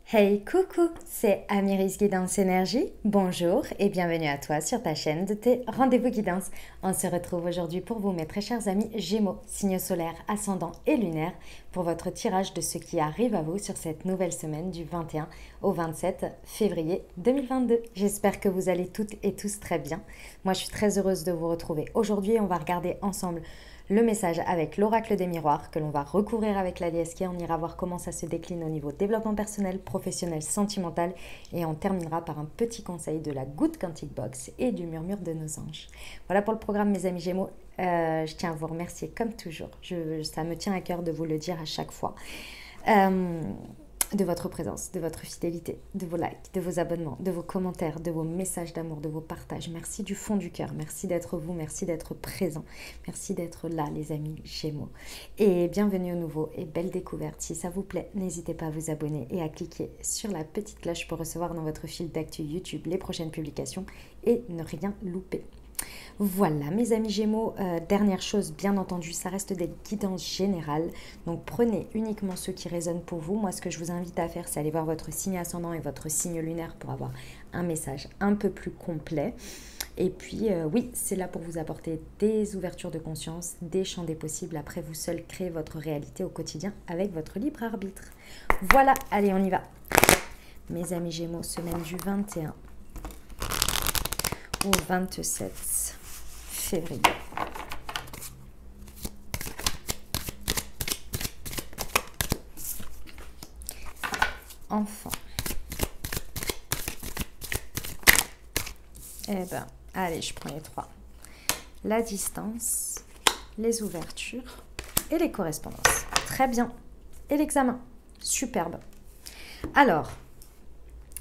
Hey coucou, c'est Amiris Guidance Énergie. Bonjour et bienvenue à toi sur ta chaîne de tes rendez-vous guidance. On se retrouve aujourd'hui pour vous, mes très chers amis Gémeaux, signe solaire, ascendant et lunaire, pour votre tirage de ce qui arrive à vous sur cette nouvelle semaine du 21 au 27 février 2022. J'espère que vous allez toutes et tous très bien. Moi, je suis très heureuse de vous retrouver. Aujourd'hui, on va regarder ensemble le message avec l'oracle des miroirs que l'on va recouvrir avec la déesse. On ira voir comment ça se décline au niveau développement personnel, professionnel, sentimental, et on terminera par un petit conseil de la Good Quantic Box et du murmure de nos anges. Voilà pour le programme, mes amis Gémeaux. Je tiens à vous remercier comme toujours. Ça me tient à cœur de vous le dire à chaque fois. De votre présence, de votre fidélité, de vos likes, de vos abonnements, de vos commentaires, de vos messages d'amour, de vos partages. Merci du fond du cœur. Merci d'être vous, merci d'être présent. Merci d'être là, les amis Gémeaux. Et bienvenue au nouveau et belle découverte. Si ça vous plaît, n'hésitez pas à vous abonner et à cliquer sur la petite cloche pour recevoir dans votre fil d'actu YouTube les prochaines publications et ne rien louper. Voilà mes amis Gémeaux, dernière chose bien entendu, ça reste des guidances générales, donc prenez uniquement ceux qui résonnent pour vous. Moi ce que je vous invite à faire, c'est aller voir votre signe ascendant et votre signe lunaire pour avoir un message un peu plus complet. Et puis oui, c'est là pour vous apporter des ouvertures de conscience, des champs des possibles. Après, vous seul créez votre réalité au quotidien avec votre libre arbitre. Voilà, allez on y va. Mes amis Gémeaux, semaine du 21 au 27 février. Enfant. Eh ben, allez, je prends les trois. La distance, les ouvertures et les correspondances. Très bien. Et l'examen. Superbe. Alors,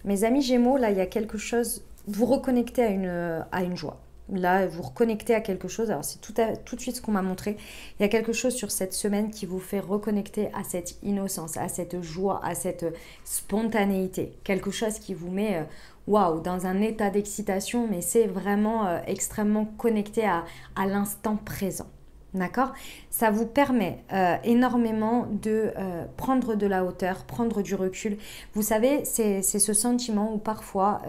mes amis Gémeaux, là, il y a quelque chose. Vous reconnectez à une joie. Là, vous reconnectez à quelque chose. Alors, c'est tout de suite ce qu'on m'a montré. Il y a quelque chose sur cette semaine qui vous fait reconnecter à cette innocence, à cette joie, à cette spontanéité. Quelque chose qui vous met, waouh, dans un état d'excitation, mais c'est vraiment extrêmement connecté à l'instant présent. D'accord? Ça vous permet énormément de prendre de la hauteur, prendre du recul. Vous savez, c'est ce sentiment où parfois,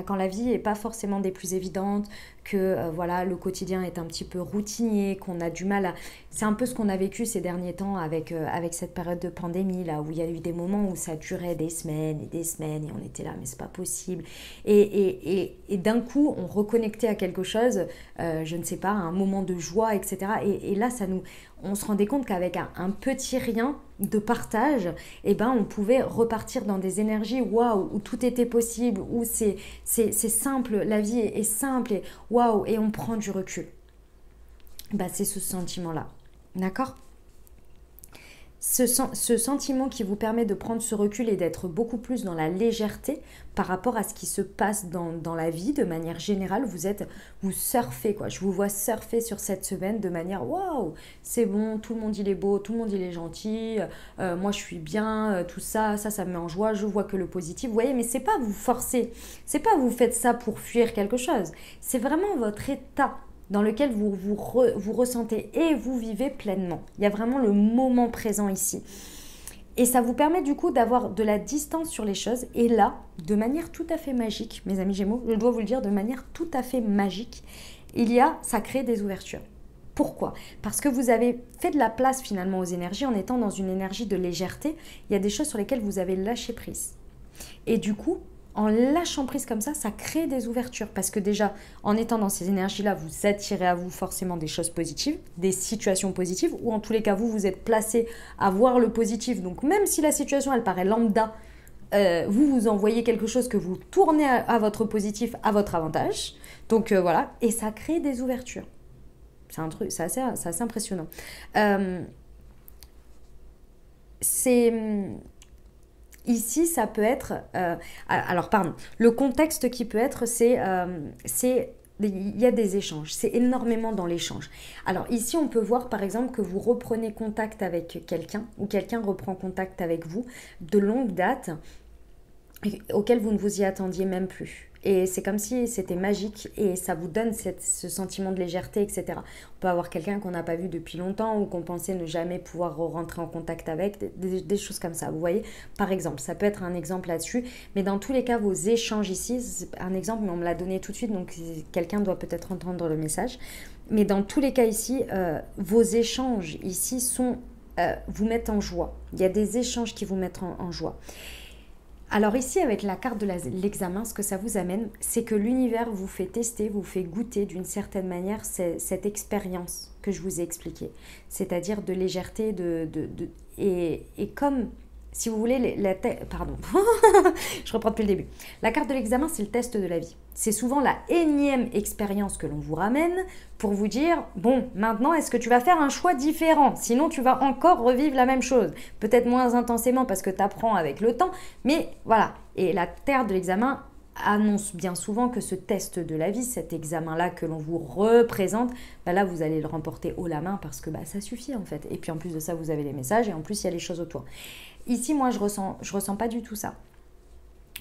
quand la vie n'est pas forcément des plus évidentes, que voilà, le quotidien est un petit peu routinier, qu'on a du mal à... C'est un peu ce qu'on a vécu ces derniers temps avec cette période de pandémie, là, où il y a eu des moments où ça durait des semaines et on était là, mais c'est pas possible. Et d'un coup, on reconnectait à quelque chose, je ne sais pas, un moment de joie, etc. Et là, on se rendait compte qu'avec un petit rien de partage, on pouvait repartir dans des énergies waouh, où tout était possible, où c'est simple, la vie est simple, et waouh, et on prend du recul. C'est ce sentiment-là, d'accord ? Ce sentiment qui vous permet de prendre ce recul et d'être beaucoup plus dans la légèreté par rapport à ce qui se passe dans la vie de manière générale. Vous surfez, quoi. Je vous vois surfer sur cette semaine de manière waouh, c'est bon, tout le monde il est beau, tout le monde il est gentil, moi je suis bien, tout ça me met en joie, je vois que le positif. Vous voyez, mais c'est pas vous forcer, c'est pas vous faites ça pour fuir quelque chose, c'est vraiment votre état dans lequel vous ressentez et vous vivez pleinement. Il y a vraiment le moment présent ici. Et ça vous permet du coup d'avoir de la distance sur les choses. Et là, de manière tout à fait magique, mes amis Gémeaux, je dois vous le dire, de manière tout à fait magique, ça crée des ouvertures. Pourquoi ? Parce que vous avez fait de la place finalement aux énergies en étant dans une énergie de légèreté. Il y a des choses sur lesquelles vous avez lâché prise. Et du coup, en lâchant prise comme ça crée des ouvertures. Parce que déjà, en étant dans ces énergies-là, vous attirez à vous forcément des choses positives, des situations positives, ou en tous les cas, vous êtes placé à voir le positif. Donc même si la situation, elle paraît lambda, vous envoyez quelque chose que vous tournez à votre positif, à votre avantage. Donc voilà, et ça crée des ouvertures. C'est un truc, c'est assez impressionnant. Ici, ça peut être... le contexte qui peut être, il y a des échanges. C'est énormément dans l'échange. Alors ici, on peut voir par exemple que vous reprenez contact avec quelqu'un ou quelqu'un reprend contact avec vous de longue date. auquel vous ne vous y attendiez même plus. Et c'est comme si c'était magique et ça vous donne ce sentiment de légèreté, etc. On peut avoir quelqu'un qu'on n'a pas vu depuis longtemps ou qu'on pensait ne jamais pouvoir rentrer en contact avec, des choses comme ça. Vous voyez, par exemple, ça peut être un exemple là-dessus. Mais dans tous les cas, vos échanges ici, c'est un exemple, mais on me l'a donné tout de suite, donc quelqu'un doit peut-être entendre le message. Mais dans tous les cas ici, vos échanges ici vous mettent en joie. Il y a des échanges qui vous mettent en joie. Alors ici, avec la carte de l'examen, ce que ça vous amène, c'est que l'univers vous fait tester, vous fait goûter d'une certaine manière cette expérience que je vous ai expliquée. C'est-à-dire de légèreté, et comme, si vous voulez, pardon, je reprends depuis le début. La carte de l'examen, c'est le test de la vie. C'est souvent la énième expérience que l'on vous ramène pour vous dire, bon, maintenant, est-ce que tu vas faire un choix différent? Sinon, tu vas encore revivre la même chose. Peut-être moins intensément parce que tu apprends avec le temps, mais voilà. Et la carte de l'examen annonce bien souvent que ce test de la vie, cet examen-là que l'on vous représente, bah là, vous allez le remporter haut la main parce que bah, ça suffit en fait. Et puis en plus de ça, vous avez les messages et en plus, il y a les choses autour. Ici, moi, je ressens pas du tout ça.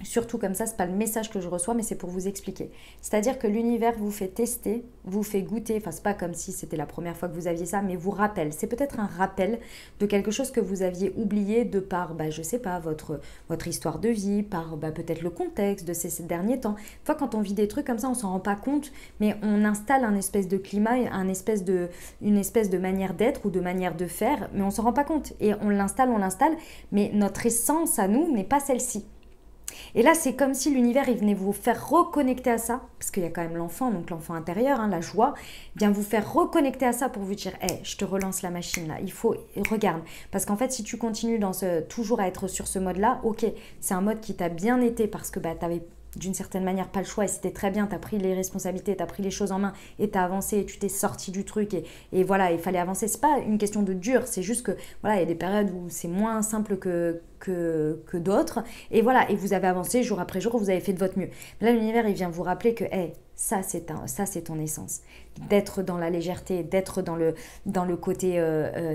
Surtout comme ça, c'est pas le message que je reçois, mais c'est pour vous expliquer. C'est-à-dire que l'univers vous fait tester, vous fait goûter, enfin c'est pas comme si c'était la première fois que vous aviez ça, mais vous rappelle. C'est peut-être un rappel de quelque chose que vous aviez oublié de par, bah, je sais pas, votre histoire de vie, par bah, peut-être le contexte de ces derniers temps. Des fois, quand on vit des trucs comme ça, on s'en rend pas compte, mais on installe un espèce de climat, une espèce de manière d'être ou de manière de faire, mais on s'en rend pas compte. Et on l'installe, mais notre essence à nous n'est pas celle-ci. Et là, c'est comme si l'univers, il venait vous faire reconnecter à ça, parce qu'il y a quand même l'enfant, donc l'enfant intérieur, hein, la joie, vient vous faire reconnecter à ça pour vous dire, hey, je te relance la machine là, il faut, regarde. Parce qu'en fait, si tu continues toujours à être sur ce mode-là, ok, c'est un mode qui t'a bien été parce que bah, tu avais d'une certaine manière pas le choix et c'était très bien, tu as pris les responsabilités, tu as pris les choses en main et tu as avancé et tu t'es sorti du truc et voilà, il fallait avancer. C'est pas une question de dur, c'est juste que voilà, il y a des périodes où c'est moins simple que d'autres et voilà, et vous avez avancé jour après jour, vous avez fait de votre mieux. Là, l'univers, il vient vous rappeler que hey, ça c'est ton essence, d'être dans la légèreté, d'être dans le côté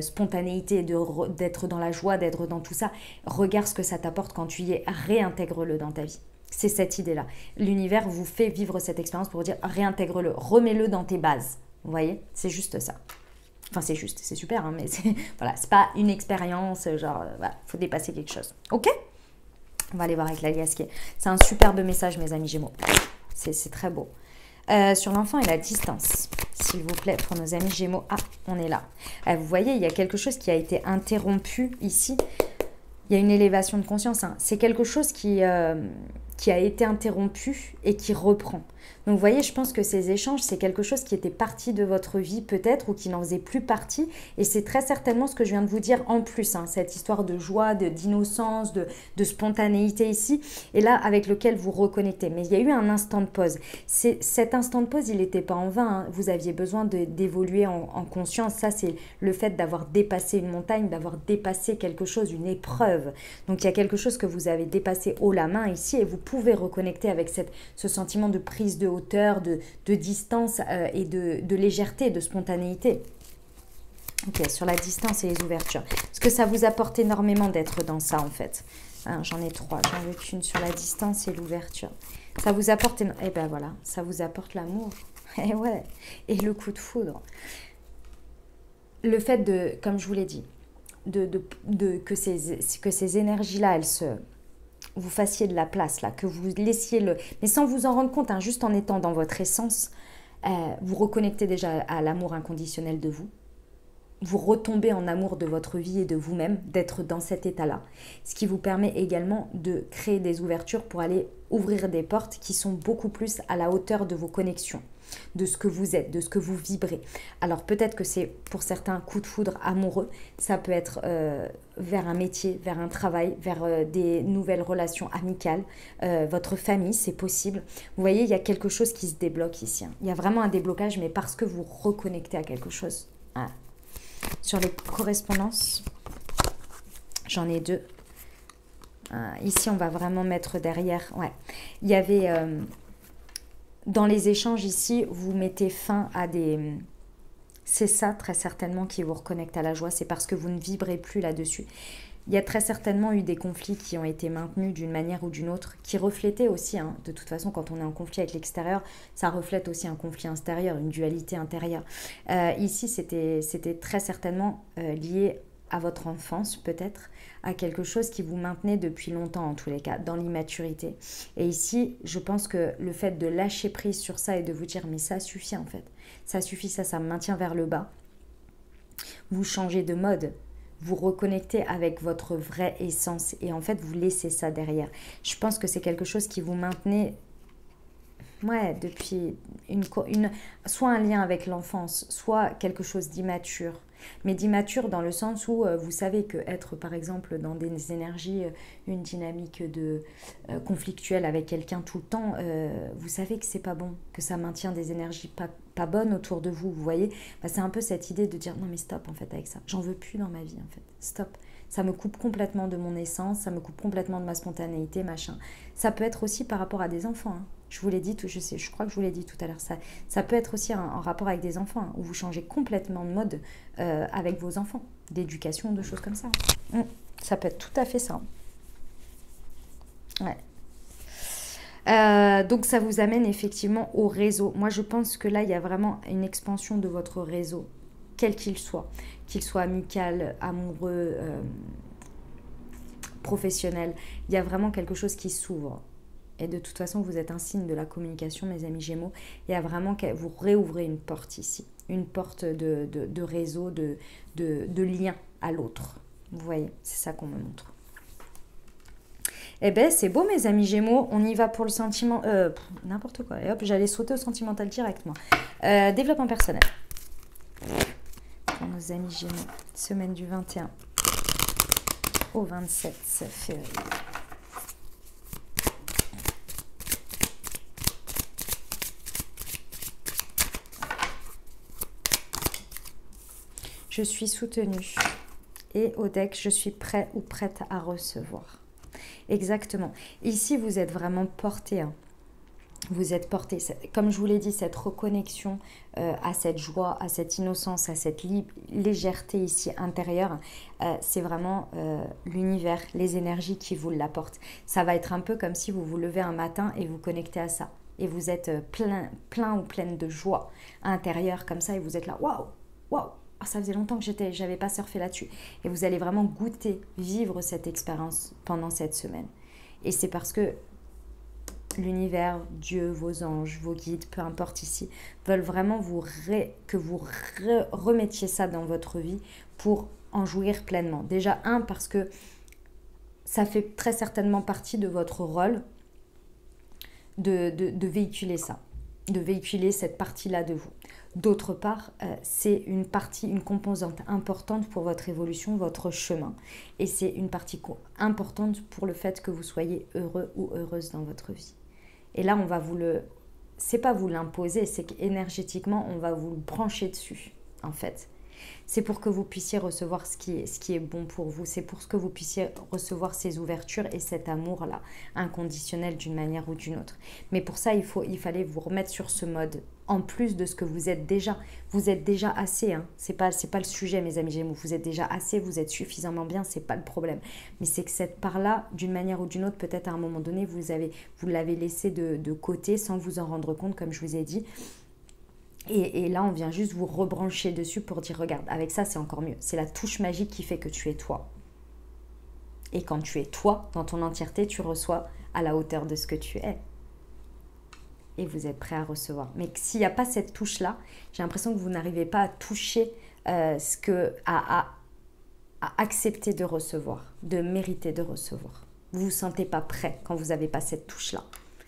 spontanéité, d'être dans la joie, d'être dans tout ça. Regarde ce que ça t'apporte quand tu y es, réintègre-le dans ta vie. C'est cette idée-là. L'univers vous fait vivre cette expérience pour vous dire réintègre-le, remets-le dans tes bases. Vous voyez, c'est juste ça. Enfin, c'est juste, c'est super, hein, mais voilà, c'est pas une expérience, genre, voilà, faut dépasser quelque chose. Ok? On va aller voir avec l'alias qui est. C'est un superbe message, mes amis Gémeaux. C'est très beau. Sur l'enfant et la distance, s'il vous plaît, pour nos amis Gémeaux. Ah, on est là. Vous voyez, il y a quelque chose qui a été interrompu ici. Il y a une élévation de conscience. Hein. C'est quelque chose qui a été interrompu et qui reprend. Donc vous voyez, je pense que ces échanges, c'est quelque chose qui était parti de votre vie peut-être ou qui n'en faisait plus partie. Et c'est très certainement ce que je viens de vous dire en plus, hein, cette histoire de joie, d'innocence, de spontanéité ici. Et là, avec lequel vous reconnectez. Mais il y a eu un instant de pause. Cet instant de pause, il n'était pas en vain. Hein. Vous aviez besoin d'évoluer en conscience. Ça, c'est le fait d'avoir dépassé une montagne, d'avoir dépassé quelque chose, une épreuve. Donc il y a quelque chose que vous avez dépassé haut la main ici et vous pouvez reconnecter avec ce sentiment de prise de hauteur, de distance et de légèreté, de spontanéité. Ok, sur la distance et les ouvertures. Parce que ça vous apporte énormément d'être dans ça en fait. Hein, j'en ai 3, j'en veux qu'une sur la distance et l'ouverture. Ça vous apporte, et ben voilà, ça vous apporte l'amour. Et ouais, et le coup de foudre. Le fait de, comme je vous l'ai dit, que ces énergies-là, vous fassiez de la place, là, que vous laissiez mais sans vous en rendre compte, hein, juste en étant dans votre essence, vous reconnectez déjà à l'amour inconditionnel de vous. Vous retombez en amour de votre vie et de vous-même, d'être dans cet état-là. Ce qui vous permet également de créer des ouvertures pour aller ouvrir des portes qui sont beaucoup plus à la hauteur de vos connexions, de ce que vous êtes, de ce que vous vibrez. Alors peut-être que c'est pour certains un coup de foudre amoureux, ça peut être vers un métier, vers un travail, vers des nouvelles relations amicales, votre famille, c'est possible. Vous voyez, il y a quelque chose qui se débloque ici. Hein. Il y a vraiment un déblocage, mais parce que vous reconnectez à quelque chose. Ah. Sur les correspondances, j'en ai 2. Ici, on va vraiment mettre derrière. Ouais. Il y avait... dans les échanges ici, vous mettez fin à des... C'est ça, très certainement, qui vous reconnecte à la joie. C'est parce que vous ne vibrez plus là-dessus. Il y a très certainement eu des conflits qui ont été maintenus d'une manière ou d'une autre, qui reflétaient aussi, hein, de toute façon, quand on est en conflit avec l'extérieur, ça reflète aussi un conflit intérieur, une dualité intérieure. Ici, c'était très certainement lié à votre enfance, peut-être, à quelque chose qui vous maintenait depuis longtemps, en tous les cas, dans l'immaturité. Et ici, je pense que le fait de lâcher prise sur ça et de vous dire, mais ça suffit en fait, ça suffit, ça me maintient vers le bas, vous changez de mode, vous reconnectez avec votre vraie essence et en fait vous laissez ça derrière. Je pense que c'est quelque chose qui vous maintenait depuis soit un lien avec l'enfance, soit quelque chose d'immature. Mais d'immature dans le sens où vous savez que être par exemple dans des énergies, une dynamique de conflictuelle avec quelqu'un tout le temps, vous savez que c'est pas bon, que ça maintient des énergies pas bonnes autour de vous, vous voyez. C'est un peu cette idée de dire non mais stop en fait avec ça, j'en veux plus dans ma vie en fait, stop. Ça me coupe complètement de mon essence, ça me coupe complètement de ma spontanéité, machin. Ça peut être aussi par rapport à des enfants, hein. Je vous l'ai dit, je crois que je vous l'ai dit tout à l'heure, ça peut être aussi en rapport avec des enfants, hein, où vous changez complètement de mode avec vos enfants, d'éducation, de choses comme ça. Ça peut être tout à fait ça. Ouais. Donc ça vous amène effectivement au réseau. Moi je pense que là il y a vraiment une expansion de votre réseau, quel qu'il soit amical, amoureux, professionnel. Il y a vraiment quelque chose qui s'ouvre. Et de toute façon, vous êtes un signe de la communication, mes amis Gémeaux. Il y a vraiment que vous réouvrez une porte ici. Une porte de réseau, de lien à l'autre. Vous voyez, c'est ça qu'on me montre. Eh bien, c'est beau, mes amis Gémeaux. On y va pour le sentiment... n'importe quoi. Et hop, j'allais sauter au sentimental direct, moi. Développement personnel. Pour nos amis Gémeaux. Semaine du 21 au 27 février. Je suis soutenue. Et au deck, je suis prêt ou prête à recevoir. Exactement. Ici, vous êtes vraiment porté. Hein. Vous êtes porté. Comme je vous l'ai dit, cette reconnexion à cette joie, à cette innocence, à cette légèreté ici intérieure, c'est vraiment l'univers, les énergies qui vous l'apportent. Ça va être un peu comme si vous vous levez un matin et vous connectez à ça. Et vous êtes plein ou pleine de joie intérieure comme ça. Et vous êtes là, waouh, waouh. Oh, ça faisait longtemps que j'avais pas surfé là-dessus. Et vous allez vraiment goûter, vivre cette expérience pendant cette semaine. Et c'est parce que l'univers, Dieu, vos anges, vos guides, peu importe ici, veulent vraiment que vous remettiez ça dans votre vie pour en jouir pleinement. Déjà, parce que ça fait très certainement partie de votre rôle de véhiculer ça, de véhiculer cette partie-là de vous. D'autre part, c'est une composante importante pour votre évolution, votre chemin. Et c'est une partie importante pour le fait que vous soyez heureux ou heureuse dans votre vie. Et là, on va c'est pas vous l'imposer, c'est qu'énergétiquement, on va vous le brancher dessus, en fait. C'est pour que vous puissiez recevoir ce qui est bon pour vous. C'est pour que vous puissiez recevoir ces ouvertures et cet amour-là, inconditionnel d'une manière ou d'une autre. Mais pour ça, il fallait vous remettre sur ce mode, en plus de ce que vous êtes déjà. Vous êtes déjà assez, hein. C'est pas le sujet, mes amis Gémeaux. Vous êtes déjà assez, vous êtes suffisamment bien, c'est pas le problème. Mais c'est que cette part-là, d'une manière ou d'une autre, peut-être à un moment donné, vous l'avez laissée de côté sans vous en rendre compte, comme je vous ai dit. Et là, on vient juste vous rebrancher dessus pour dire, regarde, avec ça, c'est encore mieux. C'est la touche magique qui fait que tu es toi. Et quand tu es toi, dans ton entièreté, tu reçois à la hauteur de ce que tu es. Et vous êtes prêt à recevoir. Mais s'il n'y a pas cette touche-là, j'ai l'impression que vous n'arrivez pas à toucher à accepter de recevoir, de mériter de recevoir. Vous ne vous sentez pas prêt quand vous n'avez pas cette touche-là.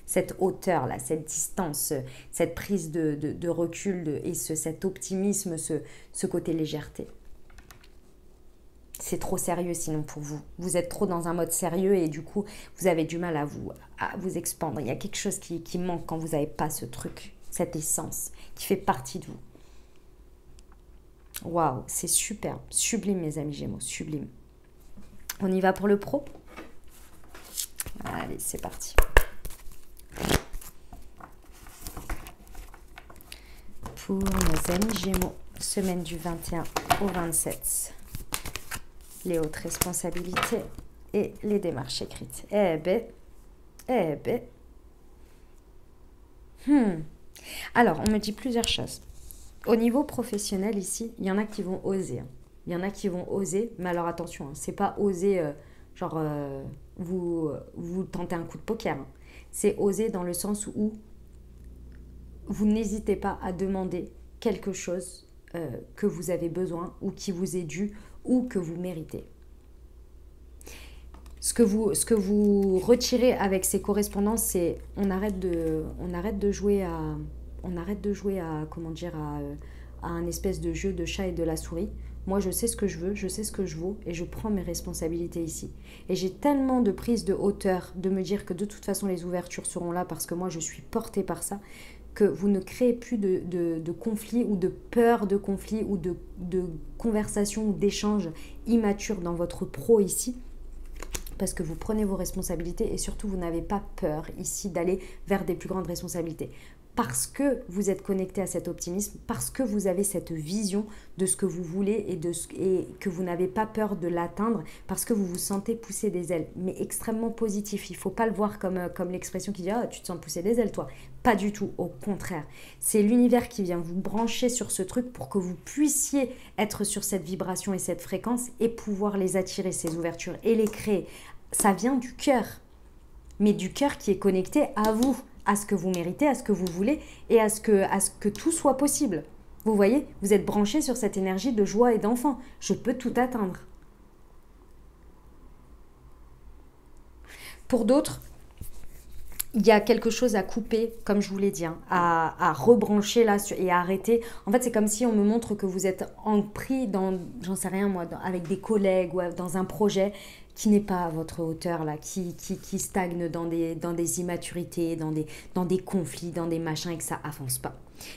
Cette hauteur-là, cette distance, cette prise de recul et cet optimisme, ce côté légèreté. C'est trop sérieux sinon pour vous. Vous êtes trop dans un mode sérieux et du coup, vous avez du mal à vous expandre. Il y a quelque chose qui manque quand vous n'avez pas ce truc, cette essence qui fait partie de vous. Waouh, c'est super, sublime mes amis Gémeaux, sublime. On y va pour le pro? Allez, c'est parti. Pour nos amis Gémeaux, semaine du 21 au 27. les hautes responsabilités et les démarches écrites. Eh ben, eh ben. Alors, on me dit plusieurs choses. Au niveau professionnel, ici, il y en a qui vont oser. Il y en a qui vont oser, mais alors attention, c'est pas oser, vous tentez un coup de poker. C'est oser dans le sens où vous n'hésitez pas à demander quelque chose que vous avez besoin ou qui vous est dû ou que vous méritez. Ce que vous retirez avec ces correspondances, c'est on arrête de jouer à un espèce de jeu de chat et de la souris. Moi, je sais ce que je veux, je sais ce que je vaux et je prends mes responsabilités ici. Et j'ai tellement de prise de hauteur de me dire que de toute façon, les ouvertures seront là parce que moi, je suis portée par ça, que vous ne créez plus de conflits ou de peur de conflits ou de conversations ou d'échanges immatures dans votre pro ici. Parce que vous prenez vos responsabilités et surtout, vous n'avez pas peur ici d'aller vers des plus grandes responsabilités. Parce que vous êtes connecté à cet optimisme, parce que vous avez cette vision de ce que vous voulez et que vous n'avez pas peur de l'atteindre, parce que vous vous sentez pousser des ailes, mais extrêmement positif. Il ne faut pas le voir comme l'expression qui dit « Ah, tu te sens pousser des ailes, toi ». Pas du tout, au contraire. C'est l'univers qui vient vous brancher sur ce truc pour que vous puissiez être sur cette vibration et cette fréquence et pouvoir les attirer, ces ouvertures, et les créer. Ça vient du cœur, mais du cœur qui est connecté à vous, à ce que vous méritez, à ce que vous voulez et à ce que tout soit possible. Vous voyez, vous êtes branché sur cette énergie de joie et d'enfant. Je peux tout atteindre. Pour d'autres, il y a quelque chose à couper, comme je vous l'ai dit, à rebrancher là et à arrêter. En fait, c'est comme si on me montre que vous êtes pris dans, j'en sais rien moi, avec des collègues ou dans un projet qui n'est pas à votre hauteur, là, qui stagne dans des immaturités, dans des conflits, dans des machins et que ça avance pas.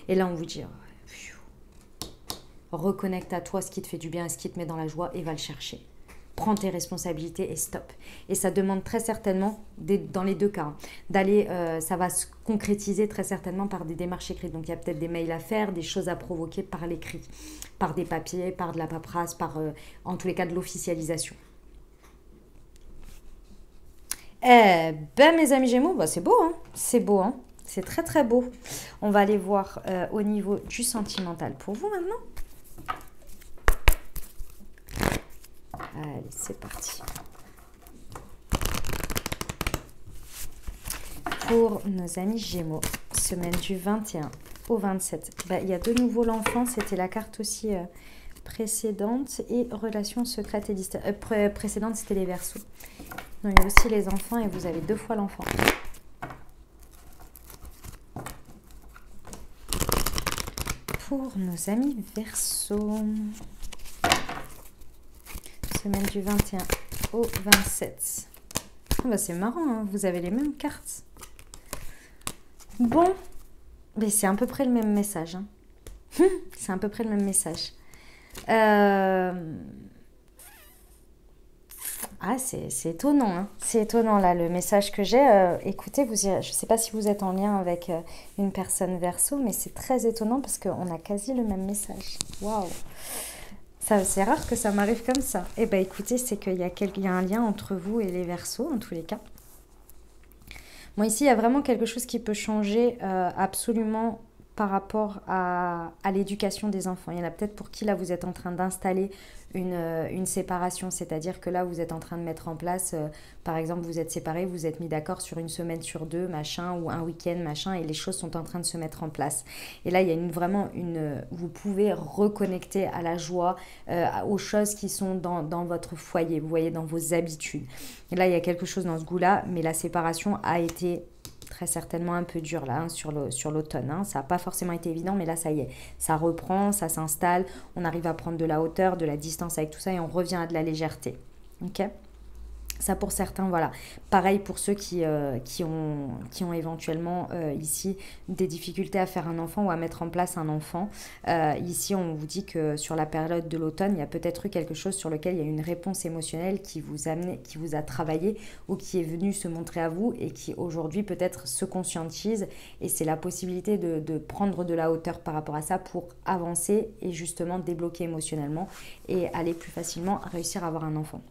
Et là, on vous dit, reconnecte à toi ce qui te fait du bien, ce qui te met dans la joie et va le chercher. Prends tes responsabilités et stop. Et ça demande très certainement, dans les deux cas, d'aller, ça va se concrétiser très certainement par des démarches écrites. Donc il y a peut-être des mails à faire, des choses à provoquer par l'écrit, par des papiers, par de la paperasse, par en tous les cas de l'officialisation. Eh ben mes amis Gémeaux, bah, c'est beau, hein, c'est beau, hein, c'est très très beau. On va aller voir au niveau du sentimental pour vous maintenant. Allez, c'est parti. Pour nos amis Gémeaux, semaine du 21 au 27. Bah, il y a de nouveau l'enfant, c'était la carte aussi précédente. Et relations secrètes et précédente, c'était les Verseaux. Donc, il y a aussi les enfants et vous avez deux fois l'enfant. Pour nos amis Verseaux, semaine du 21 au 27. Oh bah c'est marrant, hein, vous avez les mêmes cartes. Bon, mais c'est à peu près le même message. Hein. C'est à peu près le même message. Ah, c'est étonnant, hein. C'est étonnant là le message que j'ai. Écoutez, je ne sais pas si vous êtes en lien avec une personne Verseau, mais c'est très étonnant parce qu'on a quasi le même message. Waouh! C'est rare que ça m'arrive comme ça. Eh bien, écoutez, c'est qu'il y a un lien entre vous et les Verseaux, en tous les cas. Bon, ici, il y a vraiment quelque chose qui peut changer absolument par rapport à l'éducation des enfants. Il y en a peut-être pour qui, là, vous êtes en train d'installer une séparation. C'est-à-dire que là, vous êtes en train de mettre en place, par exemple, vous êtes séparés, vous êtes mis d'accord sur une semaine sur deux, machin, ou un week-end, machin, et les choses sont en train de se mettre en place. Et là, il y a vraiment vous pouvez reconnecter à la joie, aux choses qui sont dans votre foyer, vous voyez, dans vos habitudes. Et là, il y a quelque chose dans ce goût-là, mais la séparation a été très certainement un peu dur là, hein, sur l'automne. Hein. Ça n'a pas forcément été évident, mais là, ça y est. Ça reprend, ça s'installe. On arrive à prendre de la hauteur, de la distance avec tout ça et on revient à de la légèreté. Ok ? Ça pour certains, voilà. Pareil pour ceux qui ont éventuellement ici des difficultés à faire un enfant ou à mettre en place un enfant. Ici, on vous dit que sur la période de l'automne, il y a peut-être eu quelque chose sur lequel il y a eu une réponse émotionnelle qui vous a amené, qui vous a travaillé ou qui est venu se montrer à vous et qui aujourd'hui peut-être se conscientise. Et c'est la possibilité de prendre de la hauteur par rapport à ça pour avancer et justement débloquer émotionnellement et aller plus facilement réussir à avoir un enfant.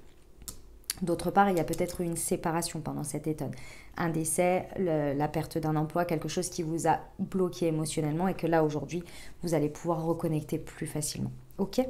D'autre part, il y a peut-être une séparation pendant cet automne. Un décès, la perte d'un emploi, quelque chose qui vous a bloqué émotionnellement et que là, aujourd'hui, vous allez pouvoir reconnecter plus facilement. Ok.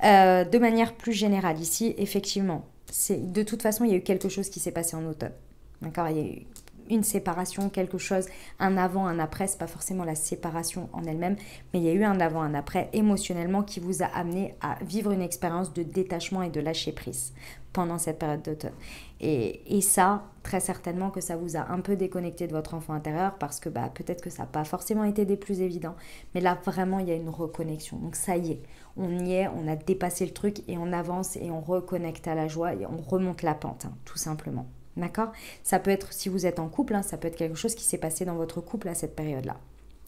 De manière plus générale, ici, effectivement, de toute façon, il y a eu quelque chose qui s'est passé en automne. D'accord. Il y a eu une séparation, quelque chose, un avant, un après. C'est pas forcément la séparation en elle-même, mais il y a eu un avant, un après émotionnellement qui vous a amené à vivre une expérience de détachement et de lâcher prise pendant cette période d'automne. Et ça, très certainement que ça vous a un peu déconnecté de votre enfant intérieur parce que peut-être que ça n'a pas forcément été des plus évidents. Mais là, vraiment, il y a une reconnexion. Donc ça y est, on y est, on a dépassé le truc et on avance et on reconnecte à la joie et on remonte la pente, tout simplement. D'accord? Ça peut être, si vous êtes en couple, ça peut être quelque chose qui s'est passé dans votre couple à cette période-là.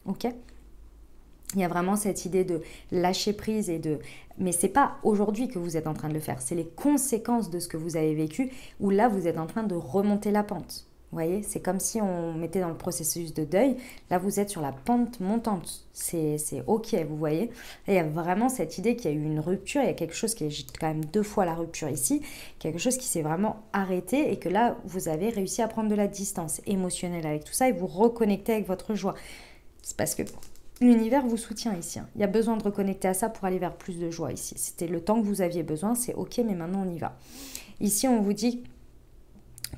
Ok? Il y a vraiment cette idée de lâcher prise et de... Mais c'est pas aujourd'hui que vous êtes en train de le faire, c'est les conséquences de ce que vous avez vécu où là, vous êtes en train de remonter la pente. Vous voyez, c'est comme si on mettait dans le processus de deuil. Là, vous êtes sur la pente montante. C'est OK, vous voyez. Et il y a vraiment cette idée qu'il y a eu une rupture. Il y a quelque chose qui est quand même 2 fois la rupture ici. Quelque chose qui s'est vraiment arrêté et que là, vous avez réussi à prendre de la distance émotionnelle avec tout ça et vous reconnecter avec votre joie. C'est parce que l'univers vous soutient ici. Il y a besoin de reconnecter à ça pour aller vers plus de joie ici. C'était le temps que vous aviez besoin. C'est OK, mais maintenant, on y va. Ici, on vous dit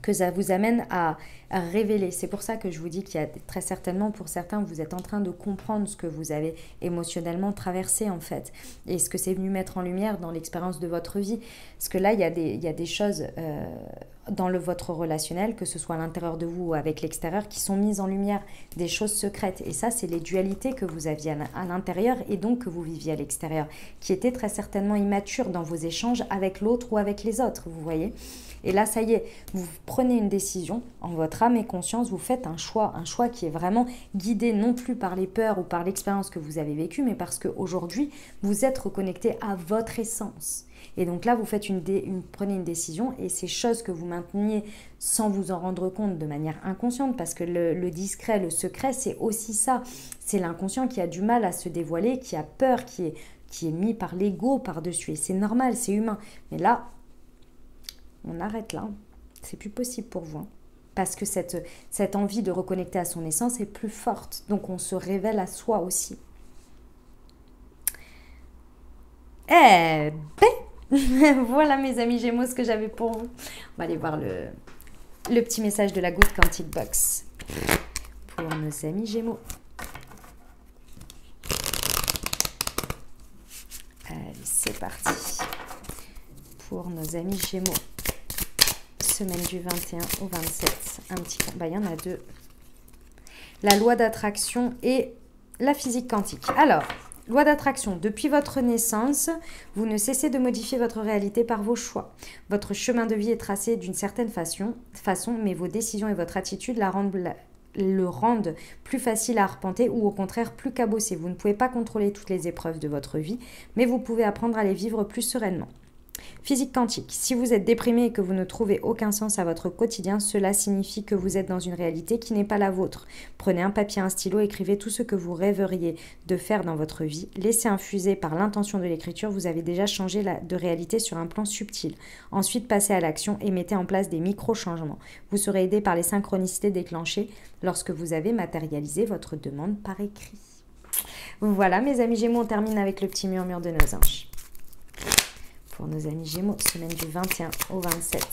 que ça vous amène à révéler. C'est pour ça que je vous dis qu'il y a très certainement, pour certains, vous êtes en train de comprendre ce que vous avez émotionnellement traversé en fait, et ce que c'est venu mettre en lumière dans l'expérience de votre vie. Parce que là, il y a des choses dans votre relationnel, que ce soit à l'intérieur de vous ou avec l'extérieur, qui sont mises en lumière, des choses secrètes. Et ça, c'est les dualités que vous aviez à l'intérieur et donc que vous viviez à l'extérieur, qui étaient très certainement immatures dans vos échanges avec l'autre ou avec les autres, vous voyez. Et là, ça y est, vous prenez une décision en votre âme et conscience, vous faites un choix qui est vraiment guidé non plus par les peurs ou par l'expérience que vous avez vécue, mais parce qu'aujourd'hui, vous êtes reconnecté à votre essence. Et donc là, vous faites prenez une décision et ces choses que vous mainteniez sans vous en rendre compte de manière inconsciente, parce que le discret, le secret, c'est aussi ça. C'est l'inconscient qui a du mal à se dévoiler, qui a peur, qui est mis par l'ego par-dessus. Et c'est normal, c'est humain. Mais là, on arrête là. C'est plus possible pour vous. Parce que cette envie de reconnecter à son essence est plus forte. Donc on se révèle à soi aussi. Eh ben, voilà mes amis Gémeaux ce que j'avais pour vous. On va aller voir le petit message de la Good Quantic Box pour nos amis Gémeaux. Allez, c'est parti. Pour nos amis Gémeaux. Semaine du 21 au 27. Un petit... il y en a 2. La loi d'attraction et la physique quantique. Alors, loi d'attraction. Depuis votre naissance, vous ne cessez de modifier votre réalité par vos choix. Votre chemin de vie est tracé d'une certaine façon, mais vos décisions et votre attitude le rendent plus facile à arpenter ou au contraire plus cabossé. Vous ne pouvez pas contrôler toutes les épreuves de votre vie, mais vous pouvez apprendre à les vivre plus sereinement. Physique quantique. Si vous êtes déprimé et que vous ne trouvez aucun sens à votre quotidien, cela signifie que vous êtes dans une réalité qui n'est pas la vôtre. Prenez un papier et un stylo, écrivez tout ce que vous rêveriez de faire dans votre vie. Laissez infuser par l'intention de l'écriture, vous avez déjà changé de réalité sur un plan subtil. Ensuite, passez à l'action et mettez en place des micro-changements. Vous serez aidé par les synchronicités déclenchées lorsque vous avez matérialisé votre demande par écrit. Voilà mes amis Gémeaux, on termine avec le petit murmure de nos anges. Pour nos amis Gémeaux, semaine du 21 au 27.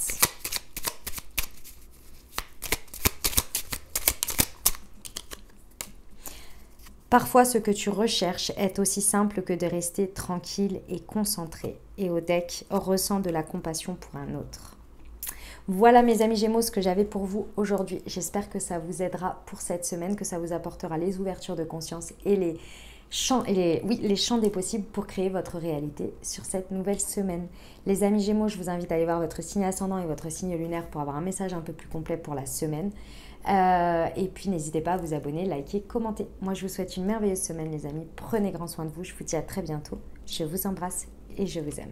Parfois, ce que tu recherches est aussi simple que de rester tranquille et concentré. Et au deck, ressens de la compassion pour un autre. Voilà mes amis Gémeaux ce que j'avais pour vous aujourd'hui. J'espère que ça vous aidera pour cette semaine, que ça vous apportera les ouvertures de conscience et les les champs des possibles pour créer votre réalité sur cette nouvelle semaine. Les amis Gémeaux, je vous invite à aller voir votre signe ascendant et votre signe lunaire pour avoir un message un peu plus complet pour la semaine. Et puis n'hésitez pas à vous abonner, liker, commenter. Moi je vous souhaite une merveilleuse semaine les amis. Prenez grand soin de vous, je vous dis à très bientôt. Je vous embrasse et je vous aime.